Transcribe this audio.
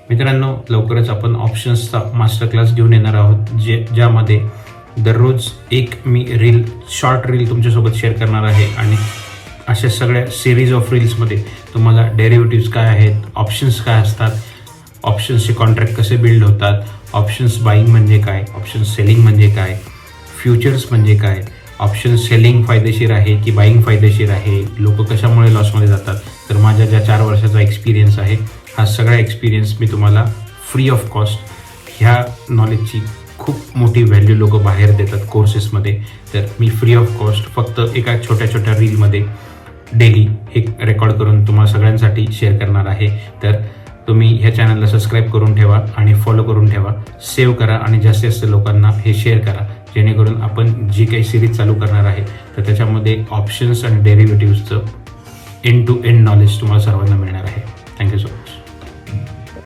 मित्रांनो, लवकरच आपण ऑप्शन्सचा मास्टर क्लास घेऊन येणार आहोत, ज्यामध्ये दररोज एक मी शॉर्ट रील तुमच्यासोबत शेअर करणार आहे आणि अशा सगळ्या सिरीज ऑफ रील्समध्ये तुम्हाला डेरिव्हेटिव्स काय आहेत, ऑप्शन्स काय असतात, ऑप्शन्सचे कॉन्ट्रॅक्ट कसे बिल्ड होतात, ऑप्शन्स बाईंग म्हणजे काय, ऑप्शन्स सेलिंग म्हणजे काय, फ्युचर्स म्हणजे काय, ऑप्शन सेलिंग फायदेशीर आहे की बाईंग फायदेशीर आहे, लोक कशामुळे लॉसमध्ये जातात. तर माझ्या ज्या 4 वर्षाचा एक्सपिरियन्स आहे, हा सगळा एक्सपिरियन्स मी तुम्हाला फ्री ऑफ कॉस्ट, ह्या नॉलेजची खूप मोठी व्हॅल्यू लोक बाहेर देतात कोर्सेसमध्ये. तर मी फ्री ऑफ कॉस्ट फक्त एका छोट्या छोट्या रीलमध्ये डेली हे रेकॉर्ड करून तुम्हाला सगळ्यांसाठी शेअर करणार आहे. तर तुम्ही ह्या चॅनलला सबस्क्राईब करून ठेवा आणि फॉलो करून ठेवा, सेव्ह करा आणि जास्तीत जास्त लोकांना हे शेअर करा, जेणेकरून आपण जी काही सिरीज चालू करणार आहे तर त्याच्यामध्ये ऑप्शन्स आणि डेरिव्हेटिव्सचं एंड टू एंड नॉलेज तुम्हाला सर्वांना मिळणार आहे. Thank you so much.